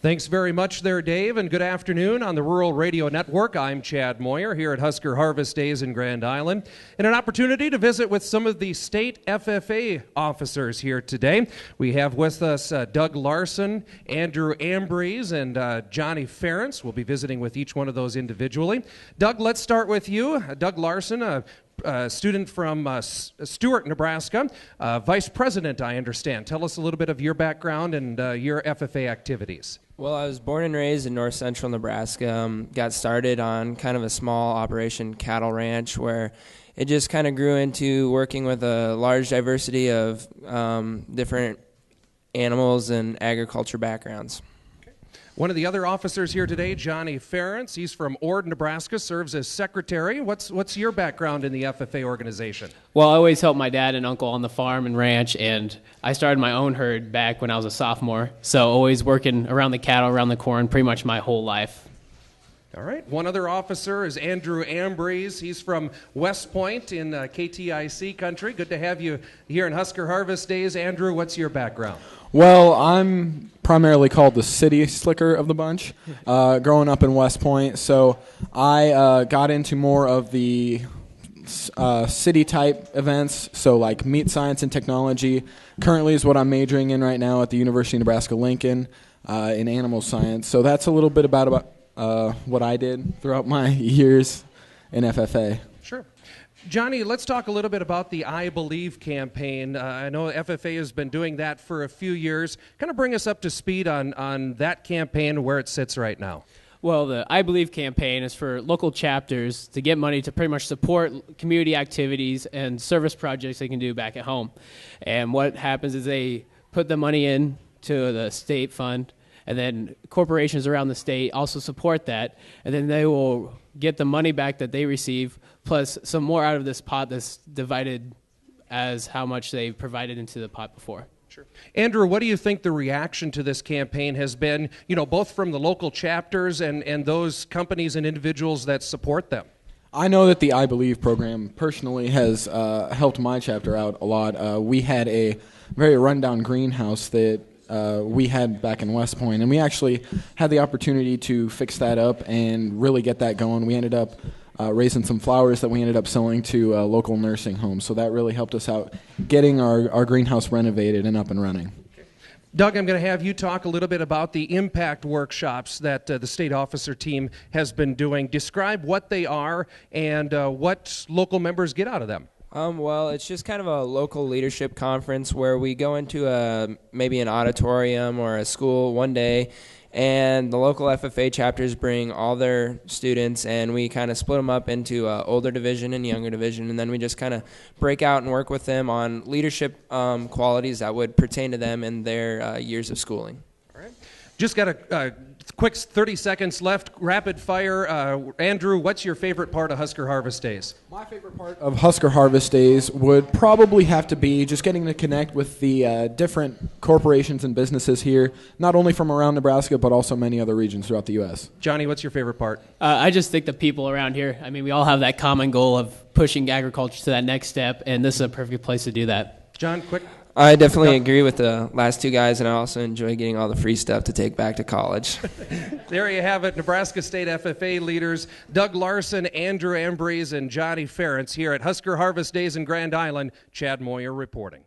Thanks very much there, Dave, and good afternoon on the Rural Radio Network. I'm Chad Moyer here at Husker Harvest Days in Grand Island, and an opportunity to visit with some of the state FFA officers here today. We have with us Doug Larson, Andrew Ambriz, and Johnny Ference. We'll be visiting with each one of those individually. Doug, let's start with you. Doug Larson, a student from Stewart, Nebraska, vice president, I understand. Tell us a little bit of your background and your FFA activities. Well, I was born and raised in north central Nebraska. Got started on kind of a small operation cattle ranch where it just kind of grew into working with a large diversity of different animals and agriculture backgrounds. One of the other officers here today, Johnny Ference. He's from Ord, Nebraska, serves as secretary. What's your background in the FFA organization? Well, I always helped my dad and uncle on the farm and ranch, and I started my own herd back when I was a sophomore, so always working around the cattle, around the corn, pretty much my whole life. All right. One other officer is Andrew Ambriz. He's from West Point in KTIC country. Good to have you here in Husker Harvest Days. Andrew, what's your background? Well, I'm primarily called the city slicker of the bunch, growing up in West Point. So I got into more of the city-type events, so like meat science and technology. Currently is what I'm majoring in right now at the University of Nebraska-Lincoln in animal science. So that's a little bit about what I did throughout my years in FFA. Sure. Johnny, let's talk a little bit about the I Believe campaign. I know FFA has been doing that for a few years. Kind of bring us up to speed on that campaign, where it sits right now. Well, the I Believe campaign is for local chapters to get money to pretty much support community activities and service projects they can do back at home. And what happens is they put the money in to the state fund, and then corporations around the state also support that, and then they will get the money back that they receive, plus some more out of this pot that's divided as how much they provided into the pot before. Sure. Andrew, what do you think the reaction to this campaign has been, both from the local chapters and those companies and individuals that support them? I know that the I Believe program personally has helped my chapter out a lot. We had a very rundown greenhouse that we had back in West Point, and we actually had the opportunity to fix that up and really get that going. We ended up raising some flowers that we ended up selling to local nursing homes, so that really helped us out getting our greenhouse renovated and up and running. Doug, I'm going to have you talk a little bit about the impact workshops that the state officer team has been doing. Describe what they are and what local members get out of them. Well, it's just kind of a local leadership conference where we go into maybe an auditorium or a school one day, and the local FFA chapters bring all their students, and we kind of split them up into older division and younger division, and then we just kind of break out and work with them on leadership qualities that would pertain to them in their years of schooling. All right. Just got a quick 30 seconds left. Rapid fire. Andrew, what's your favorite part of Husker Harvest Days? My favorite part of Husker Harvest Days would probably have to be just getting to connect with the different corporations and businesses here, not only from around Nebraska, but also many other regions throughout the U.S. Johnny, what's your favorite part? I just think the people around here, we all have that common goal of pushing agriculture to that next step, and this is a perfect place to do that. John, quick. I definitely agree with the last two guys, and I also enjoy getting all the free stuff to take back to college. There you have it, Nebraska State FFA leaders Doug Larson, Andrew Ambriz, and Johnny Ference here at Husker Harvest Days in Grand Island. Chad Moyer reporting.